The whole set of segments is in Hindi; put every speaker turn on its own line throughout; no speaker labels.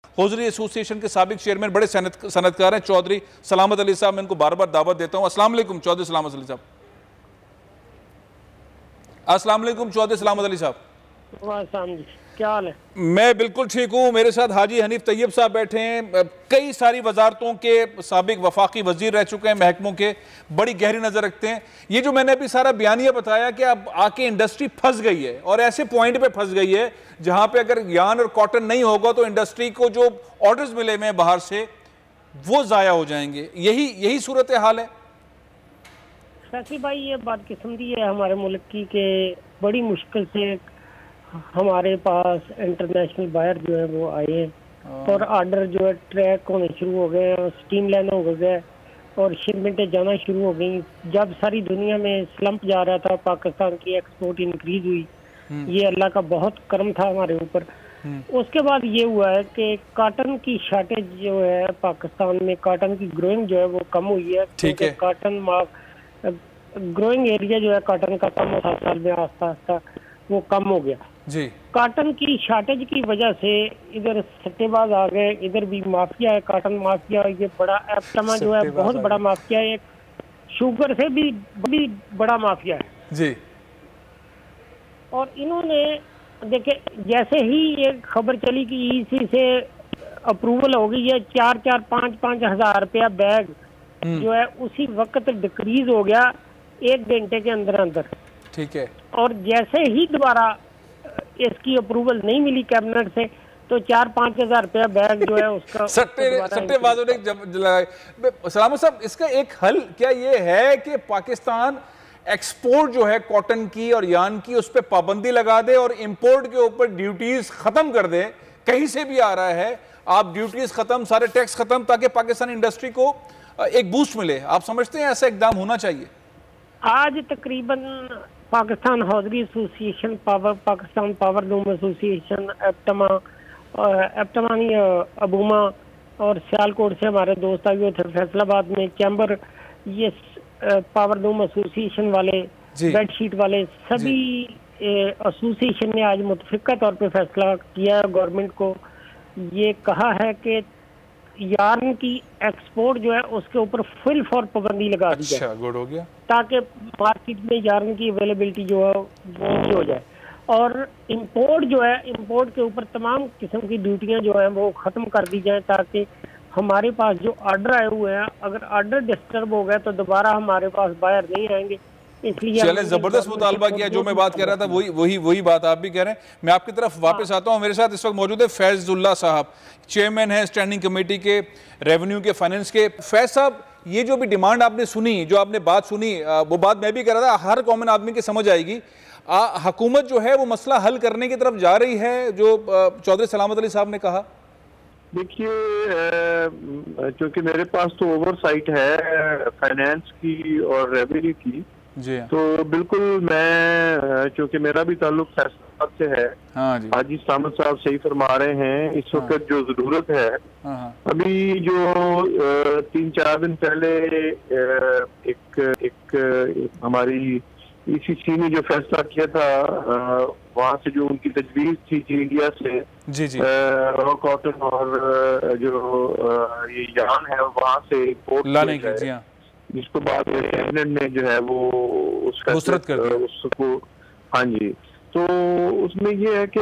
हौजरी एसोसिएशन के साबिक चेयरमैन, बड़े सनतकार हैं, चौधरी सलामत अली साहब। मैं इनको बार बार दावत देता हूँ। अस्सलाम वालेकुम चौधरी सलामत अली साहब। अस्सलाम वालेकुम चौधरी सलामत अली साहब।
क्या हाल है?
मैं बिल्कुल ठीक हूँ। मेरे साथ हाजी हनीफ तैयब साहब बैठे हैं, कई सारी वजारतों के साबिक वफाकी वजीर रह चुके हैं, महकमों के, बड़ी गहरी नज़र रखते हैं। ये जो मैंने अभी सारा बयानिया बताया कि अब आके इंडस्ट्री फंस गई है और ऐसे पॉइंट पे फंस गई है जहाँ पे अगर यान और कॉटन नहीं होगा तो इंडस्ट्री को जो ऑर्डर्स मिले हुए हैं बाहर से वो ज़ाया हो जाएंगे। यही सूरत हाल है।
फैसली भाई, ये बात किस्मती है हमारे मुल्क की कि बड़ी मुश्किल से हमारे पास इंटरनेशनल बायर जो है वो आए हैं और आर्डर जो है ट्रैक होने शुरू हो गए और स्टीम लाइन हो गए और शिपमेंटें जाना शुरू हो गई। जब सारी दुनिया में स्लंप जा रहा था, पाकिस्तान की एक्सपोर्ट इंक्रीज हुई। ये अल्लाह का बहुत करम था हमारे ऊपर। उसके बाद ये हुआ है कि कॉटन की शॉर्टेज जो है पाकिस्तान में, कॉटन की ग्रोइंग जो है वो कम हुई है।
ठीक है।
कॉटन ग्रोइंग एरिया जो है कॉटन का कम होता साल में आस्ता आस्ता वो कम हो गया
जी।
कॉटन की शॉर्टेज की वजह से इधर सट्टेबाज आ गए, इधर भी माफिया है, कॉटन माफिया। ये बड़ा एप्टमा जो है बहुत बड़ा माफिया है, शुगर से भी बड़ा माफिया है
जी।
और इन्होंने देखे जैसे ही ये खबर चली कि ईसी से अप्रूवल हो गई है, 4-5 हज़ार रुपया बैग जो है उसी वक्त डिक्रीज हो गया 1 घंटे के अंदर अंदर।
ठीक है।
और जैसे ही दोबारा इसकी अप्रूवल नहीं मिली कैबिनेट से तो 4-5 हज़ार रुपया बैग जो है उसका
सट्टेबाजों ने सलामत साहब, इसका एक हल क्या ये है कि पाकिस्तान एक्सपोर्ट जो है कॉटन की और यान की उस पर पाबंदी लगा दे और इंपोर्ट के ऊपर ड्यूटीज खत्म कर दे? कहीं से भी आ रहा है, आप ड्यूटीज खत्म, सारे टैक्स खत्म, ताकि पाकिस्तानी इंडस्ट्री को एक बूस्ट मिले। आप समझते हैं ऐसा इकदाम होना चाहिए?
आज तकरीबन Pakistan hosiery association, Pakistan power loom association, एप्टमा नहीं अबूमा और सियालकोट से हमारे दोस्त आए हुए थे, फैसलाबाद में चैम्बर, ये पावर लूम एसोसिएशन वाले, बेडशीट वाले, सभी एसोसिएशन ने आज मुतफिका तौर पे फैसला किया गवर्नमेंट को। ये कहा है कि यार्न की एक्सपोर्ट जो है उसके ऊपर फुल फॉर पाबंदी लगा दी जाए।
गुड हो गया, ताकि
मार्केट में यार्न की अवेलेबिलिटी जो है वो नहीं हो जाए। और इंपोर्ट जो है, इंपोर्ट के ऊपर तमाम किस्म की ड्यूटियां जो है वो खत्म कर दी जाए, ताकि हमारे पास जो ऑर्डर आए हुए हैं अगर ऑर्डर डिस्टर्ब हो गया तो दोबारा हमारे पास बायर नहीं आएंगे। इसलिए
चले जबरदस्त मुतालबा किया। जो मैं बात कह रहा था वही बात आप भी कह रहे हैं। मैं आपकी तरफ वापस आता हूं। मेरे साथ इस वक्त मौजूद है फैजुल्लाह साहब, चेयरमैन है स्टैंडिंग कमेटी के रेवेन्यू के फाइनेंस के। फैज साहब, ये जो भी डिमांड आपने सुनी, जो आपने बात सुनी, वो बात मैं भी कह रहा था, हर कॉमन आदमी की समझ आएगी। हुकूमत जो है वो मसला हल करने की तरफ जा रही है, जो चौधरी सलामत अली साहब ने कहा?
देखिए, क्योंकि मेरे पास तो ओवरसाइट है फाइनेंस की और रेवेन्यू की, तो बिल्कुल मैं, क्योंकि मेरा भी ताल्लुक फैसलाबाद से है।
हाँ जी।
हाजी सामद साहब सही फरमा रहे हैं। इस वक्त जो जरूरत है, अभी जो 3-4 दिन पहले एक हमारी ईसीसी ने जो फैसला किया था, वहाँ से जो उनकी तजवीज थी इंडिया से रॉ कॉटन और जो ये यान है वहाँ से इम्पोर्ट
लाने की,
जिसको बाद में कैबिनेट ने जो है वो उसको, हाँ जी, तो उसमें ये है कि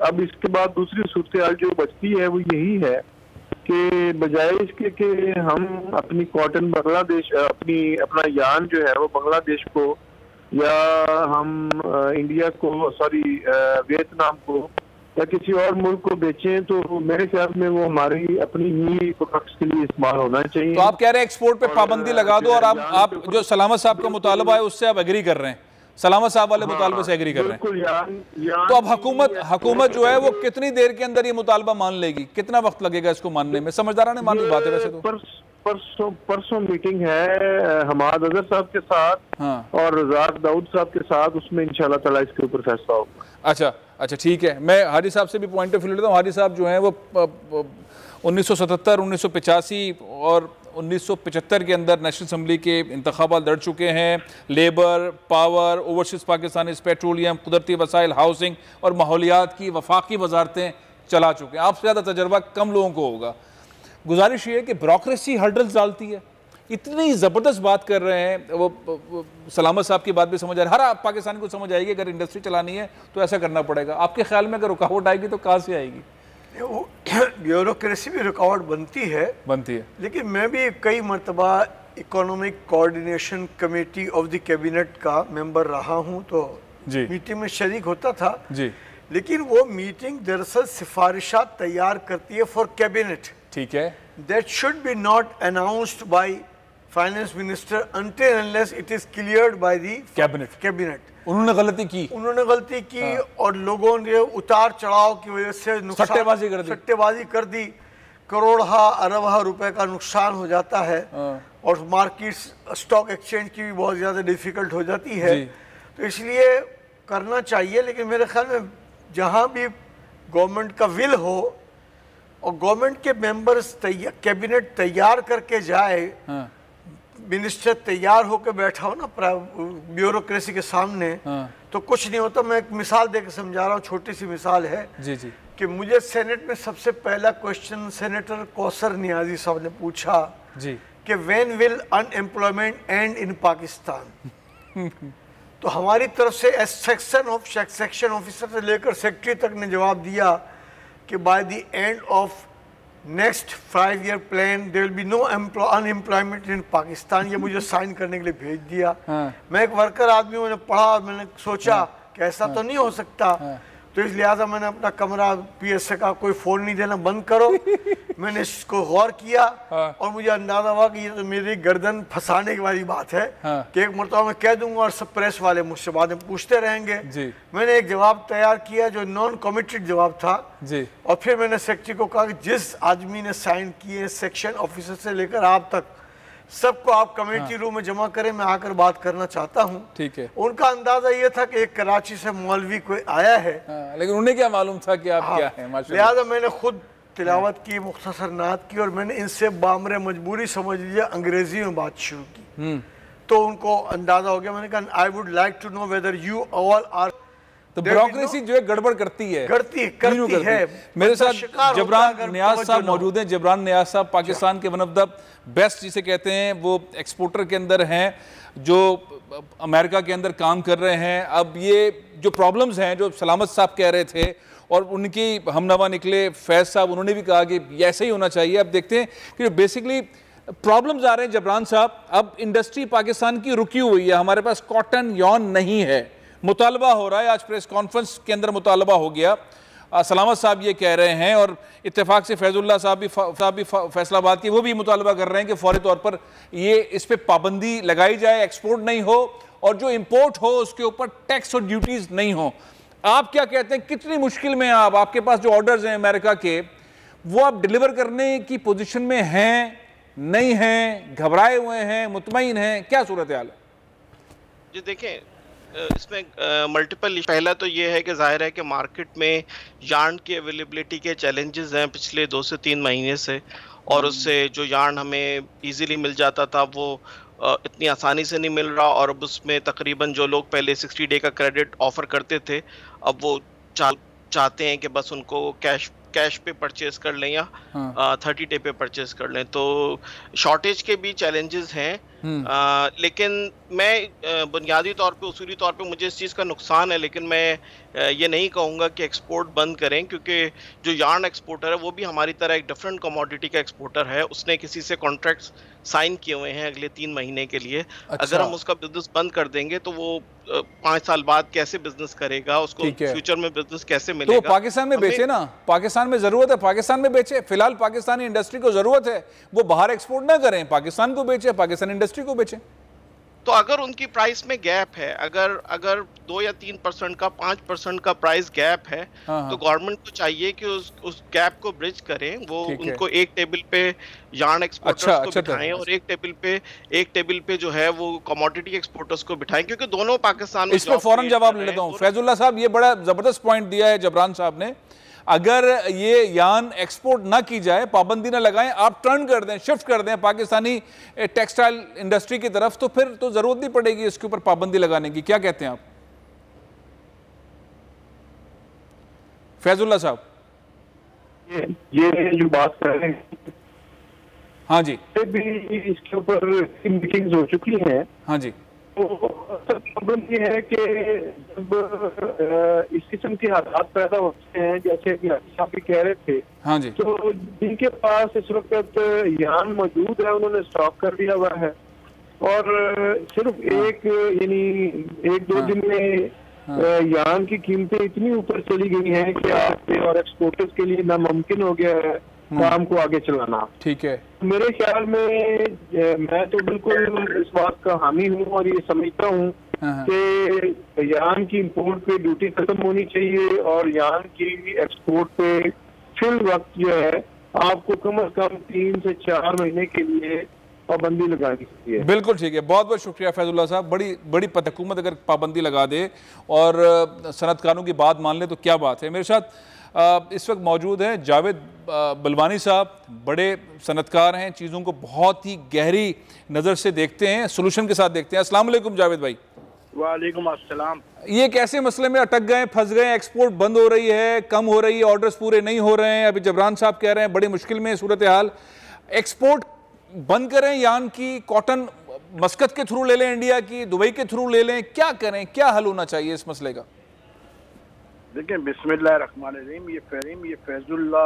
अब इसके बाद दूसरी सूरत जो बचती है वो यही है कि बजाय इसके कि हम अपनी कॉटन बांग्लादेश, अपना यान जो है वो बांग्लादेश को या हम इंडिया को, सॉरी वियतनाम को या किसी और मुल्क को बेचें, तो मेरे ख्याल में वो हमारी अपनी ही प्रोडक्ट्स के लिए इस्तेमाल होना चाहिए।
तो आप कह रहे हैं एक्सपोर्ट पे पाबंदी लगा दो, और आप जो सलामत साहब का मुतालबा है उससे आप एग्री कर रहे हैं, सलामत साहब वाले मुतालबे से एग्री कर रहे हैं। तो अब हुकूमत जो है वो कितनी देर के अंदर ये मुतालबा मान लेगी? कितना वक्त लगेगा इसको मानने में? समझदाराना मालूम बात है वैसे तो।
परसों मीटिंग है हमाद अजहर साहब के साथ, हाँ, और रज़ाक दाऊद साहब के साथ, उसमें इंशाल्लाह ताला इसके ऊपर फैसला होगा।
अच्छा ठीक है। मैं हाजी साहब से भी पॉइंट ऑफ व्यू लेता हूँ। हाजी साहब जो हैं वो 1977, 1985 और 1975 के अंदर नेशनल असम्बली के इंतखाबात लड़ चुके हैं। Labour, power, overseas Pakistani petroleum, कुदरती वसाइल, हाउसिंग और माहौलियात की वफाकी वजारतें चला चुके हैं, आपसे ज़्यादा तजर्बा कम लोगों को होगा। गुजारिश ये है कि ब्यूरोक्रेसी हर्डल्स डालती है, इतनी ज़बरदस्त बात कर रहे हैं, वो सलामत साहब की बात भी समझ आ रही है, हर पाकिस्तानी को समझ आएगी अगर इंडस्ट्री चलानी है तो ऐसा करना पड़ेगा। आपके ख्याल में अगर रुकावट आएगी तो कहाँ से आएगी?
वो ब्यूरोक्रेसी भी रुकावट बनती है, लेकिन मैं भी कई मरतबा economic coordination committee of the cabinet का मेंबर रहा हूँ, तो मीटिंग में शरीक होता था जी। लेकिन वो मीटिंग दरअसल सिफारिशात तैयार करती है फॉर कैबिनेट, ठीक है, that should be not announced by finance minister until unless it is cleared by the cabinet.
उन्होंने गलती की और लोगों ने उतार चढ़ाव की वजह से सट्टेबाजी कर दी, करोड़ा अरबा रुपए का नुकसान हो जाता है और मार्केट स्टॉक एक्सचेंज की भी बहुत ज़्यादा डिफिकल्ट हो जाती है। तो इसलिए करना चाहिए, लेकिन मेरे ख्याल में जहाँ भी गवर्नमेंट का विल हो और गवर्नमेंट के मेंबर्स कैबिनेट तैयार करके जाए, मिनिस्टर तैयार होकर बैठा हो ना ब्यूरोक्रेसी के सामने, तो कुछ नहीं होता। मैं एक मिसाल देकर समझा रहा हूँ, छोटी सी मिसाल है जी जी। कि मुझे सेनेट में सबसे पहला क्वेश्चन सेनेटर कौसर नियाजी साहब ने पूछा जी कि when will unemployment and in Pakistan. तो हमारी तरफ से सेक्शन ऑफिसर से लेकर सेक्रेटरी तक ने जवाब दिया कि by the end of next 5-year plan there will be no unemployment in Pakistan. ये मुझे साइन करने के लिए भेज दिया। मैं एक वर्कर आदमी हूँ, मैंने पढ़ा और मैंने सोचा कि ऐसा तो नहीं हो सकता, तो इस लिहाजा मैंने अपना कमरा PSA का कोई फ़ोन नहीं देना बंद करो। मैंने इसको गौर किया और मुझे अंदाजा हुआ कि ये तो मेरी गर्दन फंसाने वाली बात है कि एक मरतबा मैं कह दूंगा और सब प्रेस वाले मुझसे बाद में पूछते रहेंगे। मैंने एक जवाब तैयार किया जो नॉन कमिटेड जवाब था जी। और फिर मैंने सेक्रेटरी को कहा कि जिस आदमी ने साइन किए सेक्शन ऑफिसर से लेकर आप तक सबको आप कमेटी रूम में जमा करें, मैं आकर बात करना चाहता हूं। ठीक है। उनका अंदाजा ये था कि एक कराची से मौलवी कोई आया है, लेकिन उन्हें क्या मालूम था कि आप क्या हैं।
लिहाजा मैंने खुद तिलावत की, मुख्तसर नात की और मैंने इनसे बामरे मजबूरी समझ लिया अंग्रेजी में बात शुरू की। तो उनको अंदाजा हो गया। मैंने कहा I would like to know whether you all are.
तो ब्यूरोक्रेसी जो है गड़बड़ करती है। मेरे साथ जबरान नियाज साहब मौजूद हैं। जबरान नियाज साहब पाकिस्तान के वन ऑफ द बेस्ट जिसे कहते हैं, वो एक्सपोर्टर के अंदर हैं, जो अमेरिका के अंदर काम कर रहे हैं। अब ये जो प्रॉब्लम्स हैं जो सलामत साहब कह रहे थे और उनकी हमनवा निकले फैज साहब, उन्होंने भी कहा कि ऐसे ही होना चाहिए। अब देखते हैं कि बेसिकली प्रॉब्लम्स आ रहे हैं जबरान साहब। अब इंडस्ट्री पाकिस्तान की रुकी हुई है, हमारे पास कॉटन यॉन नहीं है। मुतालबा हो रहा है, आज प्रेस कॉन्फ्रेंस के अंदर मुतालबा हो गया, सलामत साहब ये कह रहे हैं और इत्तेफाक से फैजुल्लाह साहब भी फैसलाबाद की वो भी मुतालबा कर रहे हैं कि फौरी तौर पर ये इस पर पाबंदी लगाई जाए, एक्सपोर्ट नहीं हो और जो इंपोर्ट हो उसके ऊपर टैक्स और ड्यूटीज नहीं हो। आप क्या कहते हैं, कितनी मुश्किल में आप, आपके पास जो ऑर्डर्स हैं अमेरिका के, वो आप डिलीवर करने की पोजीशन में हैं, नहीं हैं, घबराए हुए हैं, मुतमईन हैं, क्या सूरत हाल है?
जी देखें, इसमें मल्टीपल, पहला तो ये है कि जाहिर है कि मार्केट में यार्न की अवेलेबिलिटी के चैलेंजेस हैं पिछले 2 से 3 महीने से, और उससे जो यार्न हमें इजीली मिल जाता था वो इतनी आसानी से नहीं मिल रहा, और अब उसमें तकरीबन जो लोग पहले 60 डे का क्रेडिट ऑफर करते थे अब वो चाहते हैं कि बस उनको कैश पे परचेज कर लें या 30 डे पे परचेज कर लें। तो शॉर्टेज के भी चैलेंजेस हैं, लेकिन मैं बुनियादी तौर पे, उसूली तौर पे मुझे इस चीज़ का नुकसान है, लेकिन मैं ये नहीं कहूँगा कि एक्सपोर्ट बंद करें, क्योंकि जो यार्न एक्सपोर्टर है वो भी हमारी तरह एक डिफरेंट कमोडिटी का एक्सपोर्टर है। उसने किसी से कॉन्ट्रैक्ट्स साइन किए हुए हैं अगले 3 महीने के लिए। अच्छा। अगर हम उसका बिजनेस बंद कर देंगे तो वो 5 साल बाद कैसे बिजनेस करेगा, उसको फ्यूचर में बिजनेस कैसे मिलेगा?
तो पाकिस्तान में बेचे ना, पाकिस्तान में जरूरत है, पाकिस्तान में बेचे। फिलहाल पाकिस्तानी इंडस्ट्री को जरूरत है, वो बाहर एक्सपोर्ट ना करें, पाकिस्तान को बेचे, पाकिस्तानी इंडस्ट्री को बेचे।
तो अगर उनकी प्राइस में गैप है, अगर 2 या 3% का 5% का प्राइस गैप है, तो गवर्नमेंट को चाहिए कि उस गैप को ब्रिज करें। वो उनको एक टेबल पे यार्न एक्सपोर्टर्स को बिठाएं और एक टेबल पे जो है वो कमोडिटी एक्सपोर्टर्स को बिठाएं, क्योंकि दोनों पाकिस्तान में।
इस पर फौरन जवाब ले लेता हूं। फैजुल्लाह साहब, ये बड़ा जबरदस्त पॉइंट दिया है जबरान साहब ने। अगर ये यार्न एक्सपोर्ट ना की जाए, पाबंदी ना लगाएं, आप टर्न कर दें, शिफ्ट कर दें पाकिस्तानी टेक्सटाइल इंडस्ट्री की तरफ, तो फिर तो जरूरत नहीं पड़ेगी इसके ऊपर पाबंदी लगाने की। क्या कहते हैं आप फैजुल्लाह साहब?
ये जो बात कर रहे हैं,
हाँ जी,
भी इसके ऊपर मीटिंग्स हो चुकी हैं।
हाँ जी।
तो प्रॉब्लम ये है कि जब इस किस्म के हालात पैदा होते हैं, जैसे कि आप भी कह रहे थे,
हाँ जी,
तो जिनके पास इस वक्त यान मौजूद है उन्होंने स्टॉक कर दिया हुआ है, और सिर्फ एक दो दिन में यान की कीमतें इतनी ऊपर चली गई हैं कि आपके और एक्सपोर्टर्स के लिए नामुमकिन हो गया है काम को आगे चलाना।
ठीक है।
मेरे ख्याल में मैं तो बिल्कुल इस बात का हामी हूँ और ये समझता हूँ कि यान की इंपोर्ट पे ड्यूटी खत्म होनी चाहिए और यान की एक्सपोर्ट पे फिल वक्त जो है आपको कम से कम 3 से 4 महीने के लिए पाबंदी लगानी चाहिए।
बिल्कुल ठीक है, बहुत बहुत शुक्रिया फैजुल्लाह साहब। बड़ी हुकूमत अगर पाबंदी लगा दे और सनतकारों की बात मान ले तो क्या बात है। मेरे साथ इस वक्त मौजूद हैं जावेद बलवानी साहब, बड़े सनतकार हैं, चीज़ों को बहुत ही गहरी नज़र से देखते हैं, सोल्यूशन के साथ देखते हैं। अस्सलाम वालेकुम जावेद भाई।
वालेकुम अस्सलाम।
ये कैसे मसले में अटक गए, फंस गए? एक्सपोर्ट बंद हो रही है, कम हो रही है, ऑर्डर्स पूरे नहीं हो रहे हैं, अभी जबरान साहब कह रहे हैं बड़ी मुश्किल में सूरत हाल। एक्सपोर्ट बंद करें यान की, कॉटन मस्कत के थ्रू ले लें, इंडिया की दुबई के थ्रू ले लें, क्या करें, क्या हल होना चाहिए इस मसले का?
देखिए, बिस्मिल्लाहिर्रहमानिर्रहीम, ये फैजुल्ला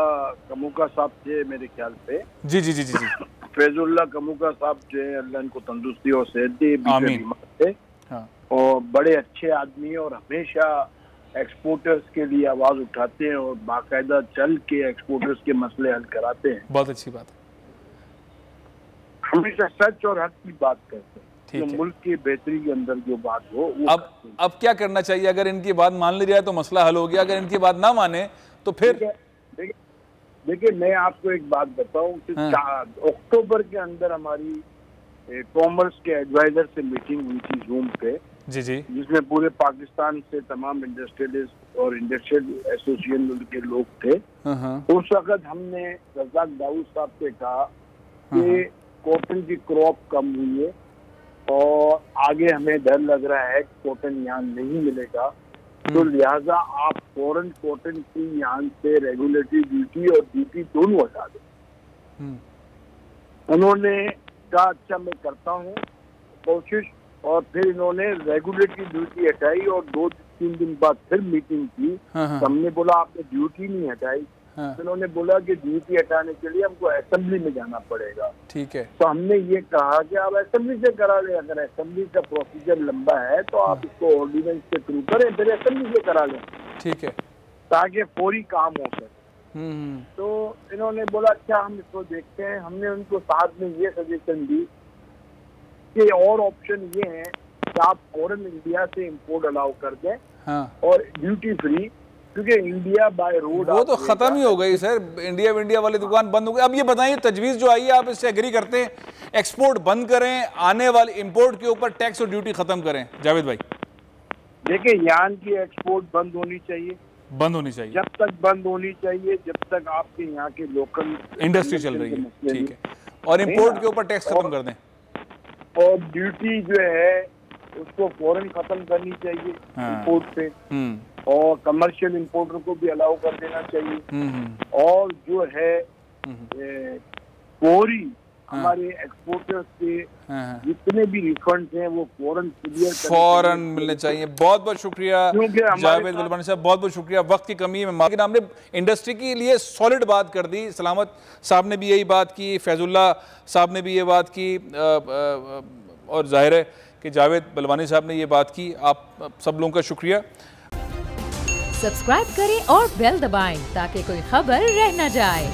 कमुका साहब थे मेरे ख्याल पे।
जी जी जी जी जी।
फैजुल्ला कमुका साहब जो है, अल्लाह इनको तंदुरुस्ती और सेहत दे,
आमीन।
थे
हाँ।
और बड़े अच्छे आदमी हैं और हमेशा एक्सपोर्टर्स के लिए आवाज उठाते हैं और बाकायदा चल के एक्सपोर्टर्स के मसले हल कराते हैं।
बहुत अच्छी बात है।
हमेशा सच और हक की बात करते हैं, जो मुल्क की बेहतरी के अंदर जो बात हो वो।
अब क्या करना चाहिए? अगर इनकी बात मान ली जाए तो मसला हल हो गया, अगर इनकी बात ना माने तो फिर?
देखिए, मैं आपको एक बात बताऊं कि अक्टूबर के अंदर हमारी कॉमर्स के एडवाइजर से मीटिंग हुई थी जूम पे,
जी जी,
जिसमें पूरे पाकिस्तान से तमाम इंडस्ट्रियलिस्ट और इंडस्ट्रियल एसोसिएशन के लोग थे। उस वक्त हमने रज़ाक दाऊद साहब से कहा कि कॉटन की क्रॉप कम हुई है और आगे हमें डर लग रहा है कि कॉटन यहाँ नहीं मिलेगा, तो लिहाजा आप फॉरेन कॉटन की यहाँ से रेगुलेटरी ड्यूटी और ड्यूटी दोनों हटा दें। उन्होंने कहा अच्छा मैं करता हूँ कोशिश, और फिर इन्होंने रेगुलेटरी ड्यूटी हटाई और 2-3 दिन बाद फिर मीटिंग की। हमने बोला आपने ड्यूटी नहीं हटाई, उन्होंने बोला कि ड्यूटी हटाने के लिए हमको असेंबली में जाना पड़ेगा।
ठीक है।
तो हमने ये कहा कि आप असेंबली से करा लें, अगर असेंबली का प्रोसीजर लंबा है तो आप इसको ऑर्डिनेंस के थ्रू करें, फिर असेंबली से करा लें। ठीक है, ताकि फौरी काम हो सके। तो इन्होंने बोला अच्छा हम इसको देखते हैं। हमने उनको साथ में ये सजेशन दी कि और ऑप्शन ये है कि आप फॉरेन इंडिया से इंपोर्ट अलाउ कर दें, और ड्यूटी फ्री, क्योंकि इंडिया बाय रोड
वो तो खत्म ही हो गई सर, इंडिया वाली दुकान बंद हो गई। अब ये बताइए तजवीज़ जो आई है, आप इससे एग्री करते हैं? एक्सपोर्ट बंद करें, आने वाले इंपोर्ट के ऊपर टैक्स और ड्यूटी खत्म करें? जावेद भाई
देखिए, यान की एक्सपोर्ट बंद होनी चाहिए, जब तक बंद होनी चाहिए जब तक आपके यहाँ के लोकल
इंडस्ट्री चल रही है। ठीक है, और इंपोर्ट के ऊपर टैक्स खत्म कर दें,
और ड्यूटी जो है उसको फौरन खत्म करनी चाहिए इंपोर्ट पे, और कमर्शियल इंपोर्टर को भी अलाउ कर देना चाहिए। और जो है फौरी हमारे एक्सपोर्टर्स के जितने भी रिफंड हैं वो फौरन
मिलने चाहिए। बहुत बहुत शुक्रिया जावेद बलवानी साहब, बहुत बहुत शुक्रिया। वक्त की कमी में हमने इंडस्ट्री के लिए सॉलिड बात कर दी। सलामत साहब ने भी यही बात की, फैजुल्ला साहब ने भी ये बात की, और जाहिर है कि जावेद बलवानी साहब ने ये बात की। आप सब लोगों का शुक्रिया।
सब्सक्राइब करें और बेल दबाएं ताकि कोई खबर रह न जाए।